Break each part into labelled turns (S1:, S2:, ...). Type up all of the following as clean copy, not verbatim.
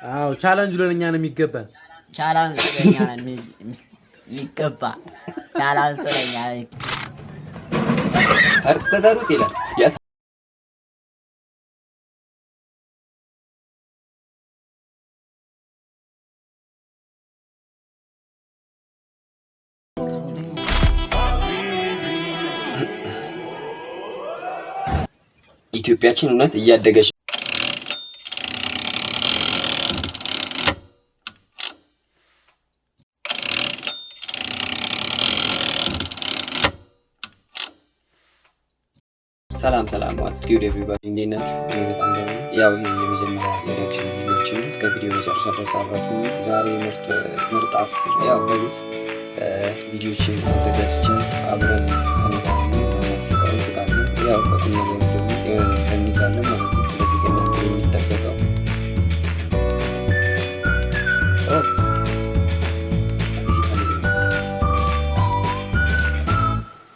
S1: አዎ ቻሌንጅ ለኛ ነው የሚገባን።
S2: ቻሌንጅ ለኛ ነው የሚገባ። ቻሌንጅ ለኛ
S3: አርተዳሩት ይላል ያ ኢትዮጵያችን እውነት እያደገች ሰላም ዋትስ ጉድ ኤቭሪባዲ እንዴት ናችሁ? በጣም ደህና ያው ይሄ የመጀመሪያ ሪአክሽን ቪዲዮችን እስከ ቪዲዮ መጨረሻ ድረስ አብራችሁ ዛሬ ምርጥ አስር ያው በሉት ቪዲዮችን አዘጋጅቼ አብረን እንስቃለን ያው በቁም ነገር ደግሞ እንይዛለን ማለት ነው። ስለዚህ ከእናንተ የሚጠበቀው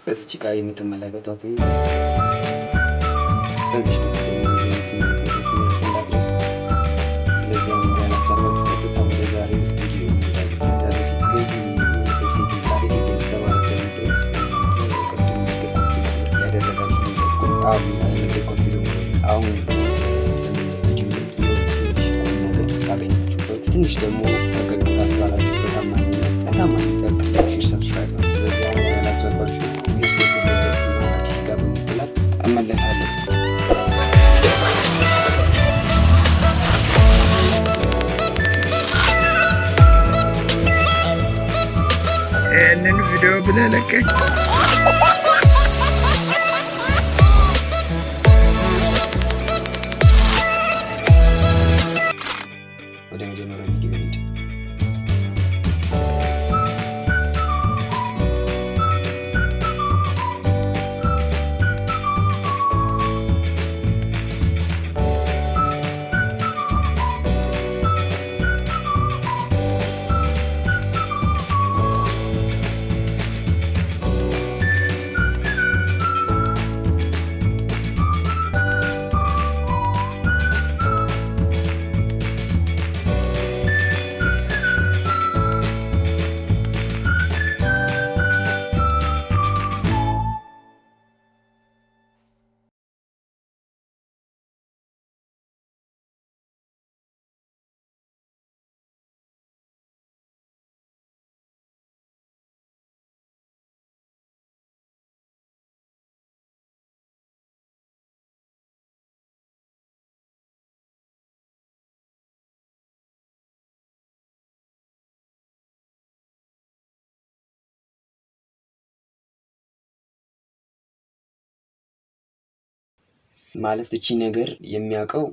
S3: በዚች ቃ የምትመለከቷት በዚህ ስለዚህ እንዳናቻለው ቀጥታ ወደ ዛሬ ቪዲዮ እንሄዳለን። ከዛ በፊት ግን ሴቲንግስ ተማረከኝ ድረስ ቅድም ያደረጋችሁ ነገርኳችሁ አሁን ቪዲዮ ትንሽ ቁም ነገር ካገኛችሁበት ትንሽ ደግሞ ፈገግ ታስባላችሁ በታማኝነት ሼር ሰብስክራይብ ነው። ስለዚህ አሁን ያላብዛባችሁ የሴት ደስ እና ከፒሲ ጋር በመበላት እመለሳለሁ።
S4: ይህንን ቪዲዮ ብለህ ለቀቅ።
S3: ወደ መጀመሪያው ቪዲዮ ሄድ ማለት እቺ ነገር የሚያውቀው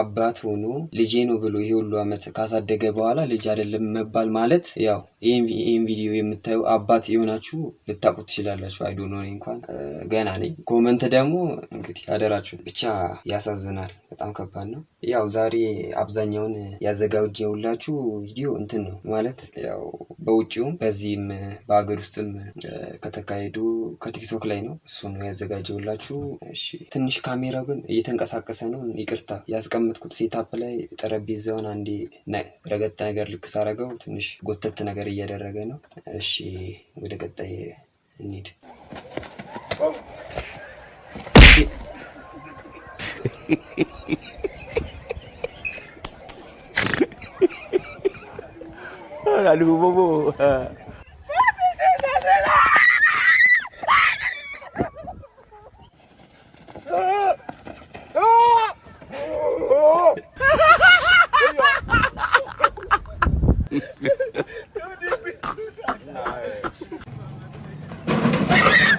S3: አባት ሆኖ ልጄ ነው ብሎ ይሄ ሁሉ አመት ካሳደገ በኋላ ልጅ አይደለም መባል ማለት ያው ይሄን ቪዲዮ የምታዩ አባት የሆናችሁ ልታውቁ ትችላላችሁ። አይ ዶንት ኖ እንኳን ገና ነኝ። ኮመንት ደግሞ እንግዲህ አደራችሁ። ብቻ ያሳዝናል፣ በጣም ከባድ ነው። ያው ዛሬ አብዛኛውን ያዘጋጀሁላችሁ ቪዲዮ እንትን ነው ማለት ያው በውጪውም በዚህም በአገር ውስጥም ከተካሄዱ ከቲክቶክ ላይ ነው። እሱ ነው ያዘጋጀሁላችሁ። እሺ ትንሽ ካሜራው ግን እየተንቀሳቀሰ ነው። ይቅርታ ያስቀመጥኩት ሴታፕ ላይ ጠረጴዛውን አንዴ ረገጥ ነገር ልክ ሳረገው ትንሽ ጎተት ነገር እያደረገ ነው። እሺ ወደ ቀጣይ እንሂድ።
S4: Aduh, bobo.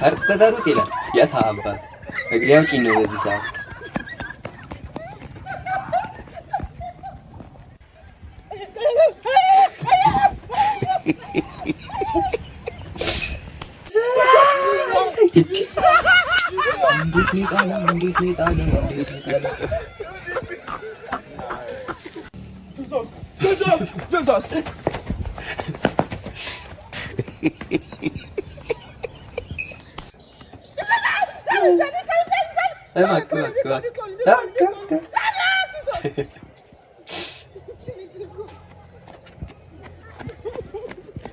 S3: አርተዳሩት ይላል ያታባት እግሬ አውጪኝ ነው በዚህ ሰዓት እንዴት ነው የጣለው?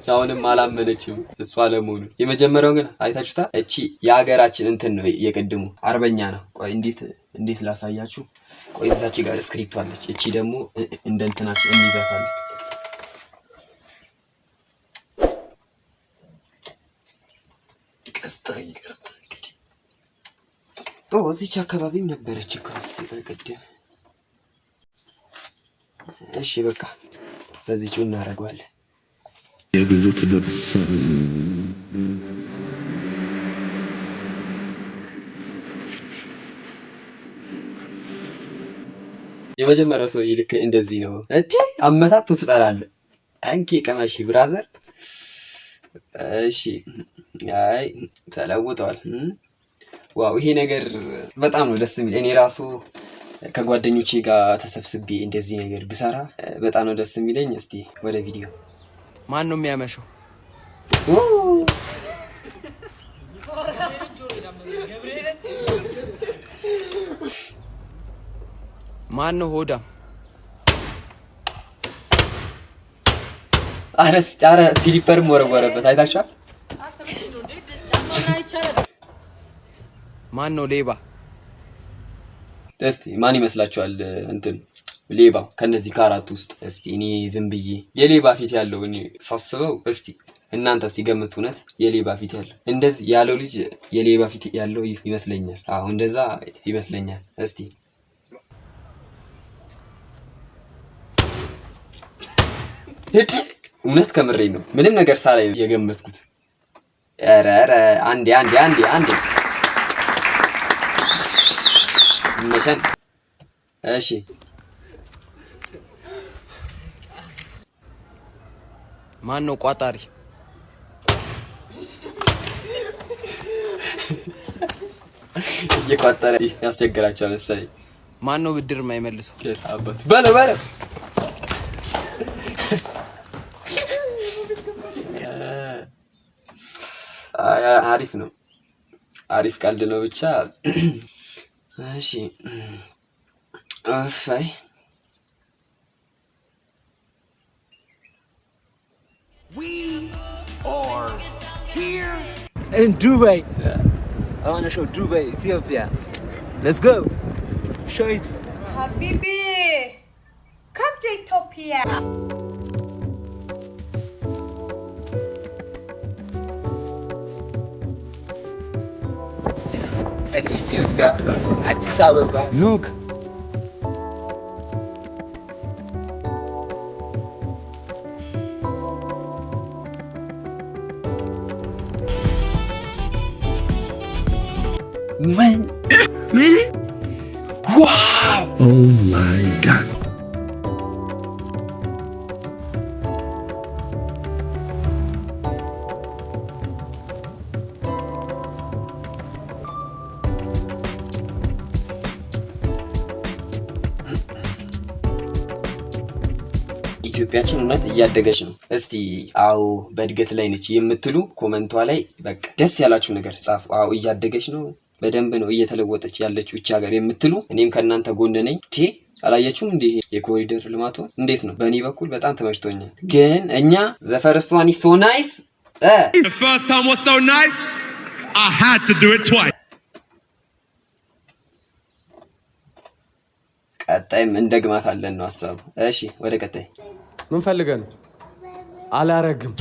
S3: አሁንም አላመነችም እሷ ለመሆኑ። የመጀመሪያው ግን አይታችሁታል። እቺ የሀገራችን እንትን ነው፣ የቅድሙ አርበኛ ነው። ቆይ እንዴት ላሳያችሁ። ቆይ እዛች ጋር ስክሪፕቱ አለች። እቺ ደግሞ እንደ እንትናችን እንይዛታለን። ይቅርታ እንግዲህ እዚች አካባቢም ነበረች እኮ ቅድም። እሺ በቃ በዚህው እናደርገዋለን።
S4: የብዙ ትምህርት
S3: የመጀመሪያው ሰው ልክ እንደዚህ ነው እንዴ? አመታቱ ትጠላለህ። አንኪ ቀመሺ ብራዘር። እሺ አይ ተለውጧል። ዋው ይሄ ነገር በጣም ነው ደስ የሚል። እኔ ራሱ ከጓደኞቼ ጋር ተሰብስቤ እንደዚህ ነገር ብሰራ በጣም ነው ደስ የሚለኝ። እስቲ ወደ ቪዲዮ።
S5: ማን ነው የሚያመሸው? ማን ነው ሆዳም?
S3: አረ ሲሊፐር ወረወረበት። አይታችኋል?
S5: ማን ነው ሌባ?
S3: እስቲ ማን ይመስላችኋል? እንትን ሌባው ከነዚህ ከአራት ውስጥ እስቲ እኔ ዝም ብዬ የሌባ ፊት ያለው እኔ ሳስበው፣ እስቲ እናንተ እስቲ ገምቱ። እውነት የሌባ ፊት ያለው እንደዚህ ያለው ልጅ የሌባ ፊት ያለው ይመስለኛል። አዎ እንደዛ ይመስለኛል። እስቲ እውነት ከምሬ ነው። ምንም ነገር ሳላይ የገመትኩት። ኧረ አንዴ መሸን። እሺ
S5: ማን ነው ቋጣሪ?
S3: እየቋጠረ ያስቸግራቸዋል መሰለኝ።
S5: ማን ነው ብድር የማይመልሰው?
S3: አባቱ በለው አሪፍ ነው። አሪፍ ቀልድ ነው ብቻ። እሺ አፋይ
S6: We are here in Dubai. I want to show Dubai, Ethiopia. Let's go. Show it.
S7: Habibi, come to Ethiopia.
S6: Ethiopia, Addis Ababa. Look.
S3: Man. Wow.
S4: Oh my God.
S3: ኢትዮጵያችን እውነት እያደገች ነው። እስቲ አዎ በእድገት ላይ ነች የምትሉ ኮመንቷ ላይ በቃ ደስ ያላችሁ ነገር ጻፉ። አዎ እያደገች ነው፣ በደንብ ነው እየተለወጠች ያለችው እቺ ሀገር የምትሉ እኔም ከእናንተ ጎን ነኝ። አላያችሁም እንዴ የኮሪደር ልማቱ እንዴት ነው? በእኔ በኩል በጣም ተመችቶኛል። ግን እኛ the first one is so nice.
S8: The first time was so nice, I had to do it twice.
S3: ቀጣይም እንደግማታለን ነው ሐሳቡ። እሺ ወደ ቀጣይ
S5: ምን ፈልገህ ነው? አላረግም።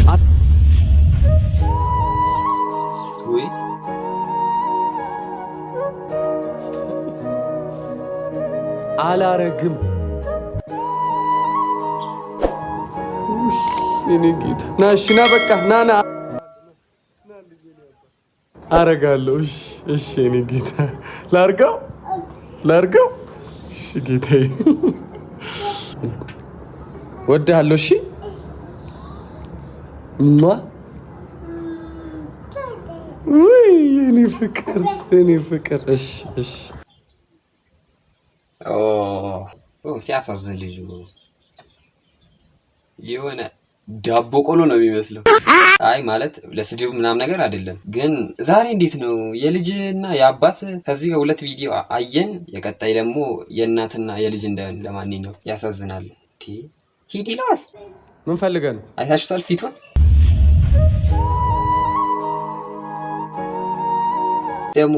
S3: ወይ
S5: አላረግም። እኔ ጌታ ናሽና በቃ ናና አረጋለሁ። እሺ እኔ ጌታ ላርገው። እሺ ጌታዬ ወድሃለሁ። እሺ ወይ የኔ ፍቅር እሺ
S3: ሲያሳዝን ልጁ የሆነ ዳቦ ቆሎ ነው የሚመስለው። አይ ማለት ለስድብ ምናምን ነገር አይደለም። ግን ዛሬ እንዴት ነው የልጅና የአባት ከዚህ ጋር ሁለት ቪዲዮ አየን። የቀጣይ ደግሞ የእናትና የልጅ እንደን ለማንኛውም ያሳዝናል። ሂድ ይላል።
S5: ምን ፈልገህ ነው?
S3: አይታችሁታል ፊቱን ደግሞ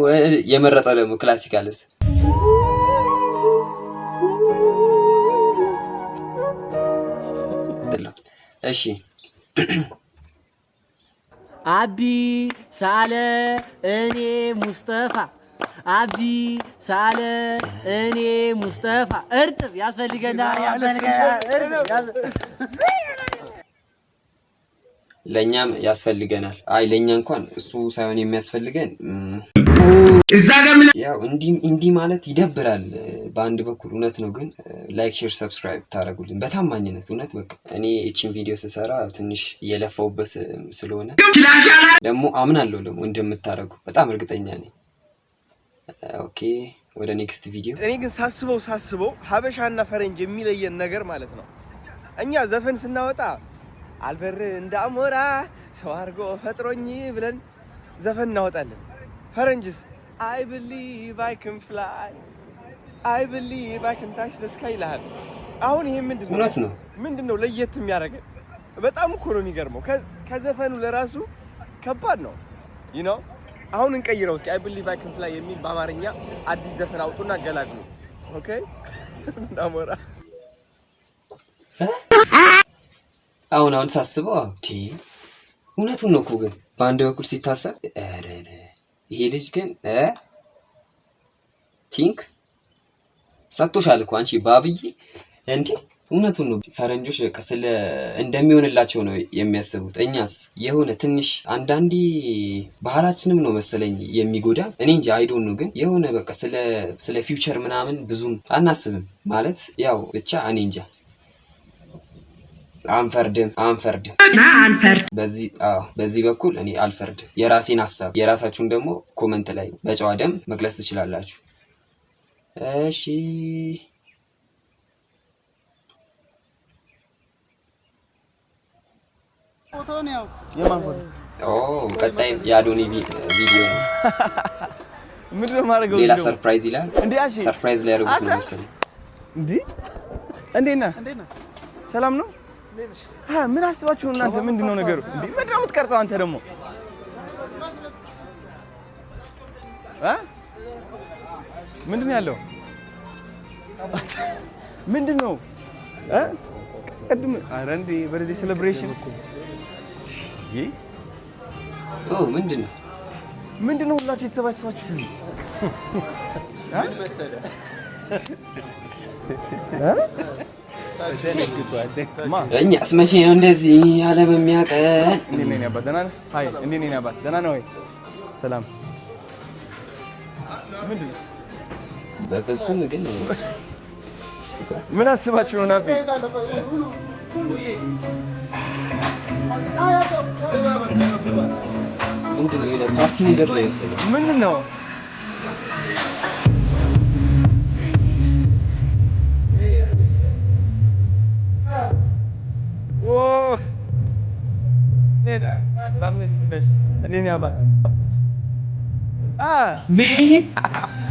S3: የመረጠው ደግሞ ክላሲካልስ እሺ
S9: አቢ ሳለ እኔ ሙስጠፋ አቢ ሳለ እኔ ሙስጠፋ እርጥብ ያስፈልገናል
S3: ለኛም ያስፈልገናል። አይ ለኛ እንኳን እሱ ሳይሆን የሚያስፈልገን ያው እንዲህ ማለት ይደብራል በአንድ በኩል እውነት ነው። ግን ላይክ ሼር ሰብስክራይብ ታደርጉልኝ በታማኝነት እውነት በቃ እኔ እቺን ቪዲዮ ስሰራ ትንሽ እየለፋውበት ስለሆነ ደግሞ አምናለሁ ደግሞ እንደምታደርጉ በጣም እርግጠኛ ነኝ። ኦኬ ወደ ኔክስት ቪዲዮ።
S10: እኔ ግን ሳስበው ሀበሻና ፈረንጅ የሚለየን ነገር ማለት ነው እኛ ዘፈን ስናወጣ አልበር እንዳሞራ ሰው አድርጎ ፈጥሮኝ ብለን ዘፈን እናወጣለን። ፈረንጅስ I believe I can fly I believe I can touch the sky ይላል። አሁን ይሄ ምንድነው ለየት የሚያደርገን? በጣም እኮ ነው የሚገርመው። ከዘፈኑ ለራሱ ከባድ ነው you know። አሁን እንቀይረው እስኪ I believe I can fly የሚል በአማርኛ አዲስ ዘፈን አውጡና ገላግሉ። ኦኬ እንዳሞራ
S3: አሁን ሳስበው እውነቱን ነው እኮ ግን በአንድ በኩል ሲታሰብ ይሄ ልጅ ግን ቲንክ ሰጥቶሻል እኮ አንቺ ባብዬ እንዴ እውነቱን ነው። ፈረንጆች በቃ ስለ እንደሚሆንላቸው ነው የሚያስቡት። እኛስ የሆነ ትንሽ አንዳንዴ ባህላችንም ነው መሰለኝ የሚጎዳ እኔ እንጂ አይዶን ነው። ግን የሆነ በቃ ስለ ፊውቸር ምናምን ብዙም አናስብም ማለት ያው ብቻ እኔ እንጃ አንፈርድም በዚህ በኩል እኔ አልፈርድም። የራሴን ሐሳብ የራሳችሁን ደግሞ ኮሜንት ላይ በጨዋ ደም መግለጽ ትችላላችሁ። እሺ
S10: ፎቶ ነው የማን ፎቶ?
S3: ቀጣይ የአዶኒ ቪዲዮ ነው።
S10: ምንድነው ማድረገው?
S3: ሌላ ሰርፕራይዝ ይላል። ሰርፕራይዝ ላይ ያደርጉት ነው መሰለኝ። እንዴት ነህ? ሰላም ነው? ምን አስባችሁ እናንተ? ምንድነው ነገሩ? ምንድነው የምትቀርጸው አንተ ደግሞ? ምንድነው ያለው? ምንድነው? ቀድም ኧረ እንዴ በዚህ ሴሌብሬሽን ምንድነው ሁላችሁ የተሰባሰባችሁት እዚህ? እኛስ መቼ ነው እንደዚህ ዓለም የሚያቀን?
S10: እንዴት ነህ አባት? ደህና ነህ? አይ እንዴት ነህ አባት? ደህና ነህ ወይ? ሰላም። ምንድን ነው?
S3: በፍጹም ግን
S10: ምን አስባችሁ ነው? ናፊ
S3: ምንድን ነው? ፓርቲ ነገር ነው መሰለኝ።
S10: ምንድን ነው?
S4: Man,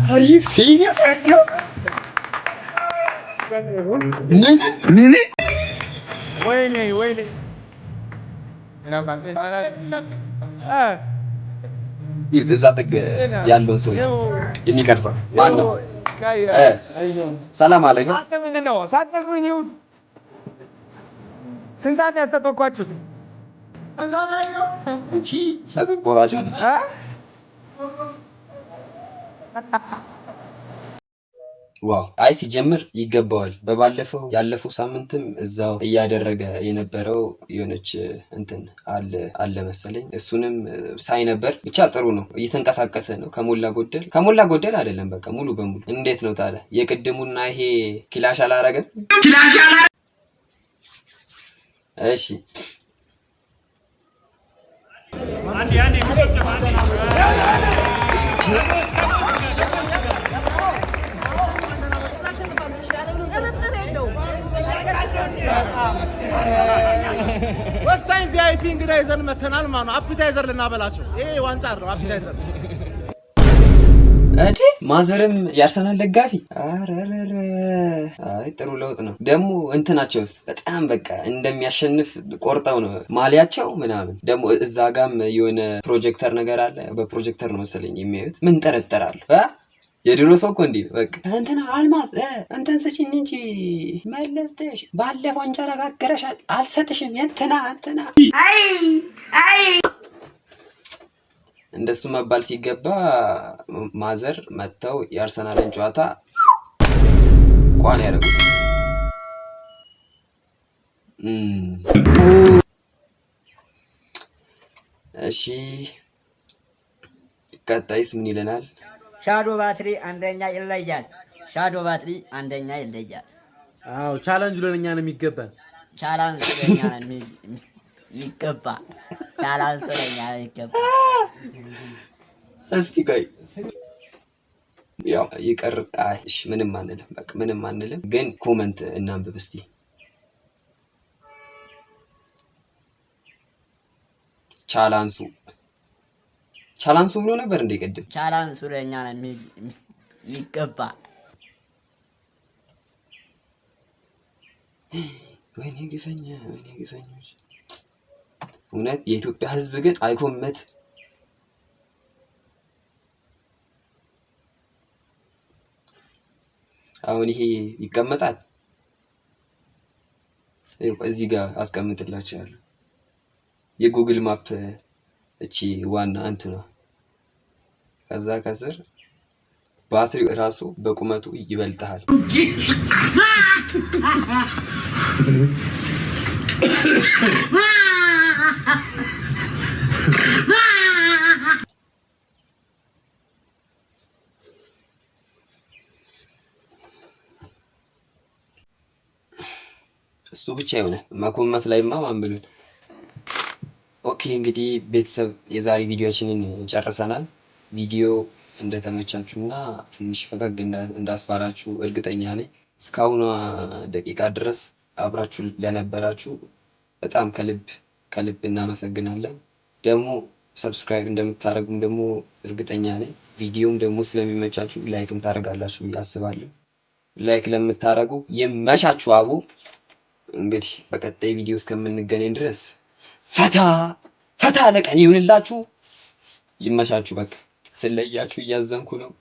S4: are you serious right now?
S10: ወይኔ
S3: እዛ ጥግ ያለውን ሰው የሚቀርጸው ማነው? ሰላም አለይኩም።
S10: ምንድን ነው ሳትነግሩኝ? ስንት ሰዓት ያስጠበቅኳችሁ?
S3: እቺ ሰበብ ቦራጅ ነች። ዋው አይ ሲጀምር ይገባዋል። በባለፈው ያለፈው ሳምንትም እዛው እያደረገ የነበረው የሆነች እንትን አለ መሰለኝ። እሱንም ሳይ ነበር። ብቻ ጥሩ ነው፣ እየተንቀሳቀሰ ነው። ከሞላ ጎደል አይደለም፣ በቃ ሙሉ በሙሉ። እንዴት ነው ታዲያ የቅድሙና ይሄ ክላሽ አላረገም? እሺ
S6: ወሳኝ ቪአይፒ እንግዳ ይዘን መተናል ማለት ነው። አፒታይዘር ልናበላቸው። ይሄ ዋንጫ ነው አፒታይዘር።
S3: እዴ ማዘርም የአርሰናል ደጋፊ። አረረረ አይ ጥሩ ለውጥ ነው። ደግሞ እንትናቸውስ በጣም በቃ እንደሚያሸንፍ ቆርጠው ነው ማሊያቸው ምናምን። ደግሞ እዛ ጋም የሆነ ፕሮጀክተር ነገር አለ። በፕሮጀክተር ነው መሰለኝ የሚያዩት። ምን ጠረጠራለሁ የድሮ ሰው እኮ እንዲህ በቃ እንትና አልማዝ እንትን ስጪኝ እንጂ መለስተሽ ባለፈው እንጀራ ጋገረሻል አልሰጥሽም እንትና እንደሱ መባል ሲገባ ማዘር መጥተው የአርሰናልን ጨዋታ ቋል ያደረጉት። እሺ ቀጣይስ ምን ይለናል?
S2: ሻዶ ባትሪ አንደኛ ይለያል። ሻዶ ባትሪ አንደኛ ይለያል።
S1: አዎ ቻሌንጅ ለኛ ነው የሚገባን።
S2: ቻላንስ ለኛ ነው የሚገባ። ቻላንስ ለኛ ነው የሚገባ።
S3: እስቲ ቆይ ያው ይቀር። አይ እሺ ምንም አንልም፣ በቃ ምንም አንልም። ግን ኮሜንት እናንብብ እስቲ። ቻላንሱ ብሎ ነበር እንደ ቅድም።
S2: ቻላንሱ ለኛ ነው የሚገባ።
S3: ወይኔ ግፈኞች። እውነት የኢትዮጵያ ሕዝብ ግን አይኮመት። አሁን ይሄ ይቀመጣል። እዚህ ጋር አስቀምጥላችኋለሁ የጉግል ማፕ እቺ ዋና እንትኗ። ከዛ ከስር ባትሪው ራሱ በቁመቱ ይበልጣል። እሱ ብቻ ይሆናል መኮመት ላይማ ማን ብሉን። ኦኬ እንግዲህ ቤተሰብ የዛሬ ቪዲዮችንን ጨርሰናል። ቪዲዮ እንደተመቻችሁና ትንሽ ፈገግ እንዳስባላችሁ እርግጠኛ ነኝ። እስካሁኗ ደቂቃ ድረስ አብራችሁ ለነበራችሁ በጣም ከልብ እናመሰግናለን። ደግሞ ሰብስክራይብ እንደምታደርጉም ደግሞ እርግጠኛ ነኝ። ቪዲዮም ደግሞ ስለሚመቻችሁ ላይክም ታደርጋላችሁ ብዬ አስባለሁ። ላይክ ለምታደርጉ ይመቻችሁ። አቡ እንግዲህ በቀጣይ ቪዲዮ እስከምንገናኝ ድረስ ፈታ ለቀን ይሁንላችሁ። ይመቻችሁ። በቃ ስለያችሁ እያዘንኩ ነው።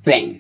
S3: ባንግ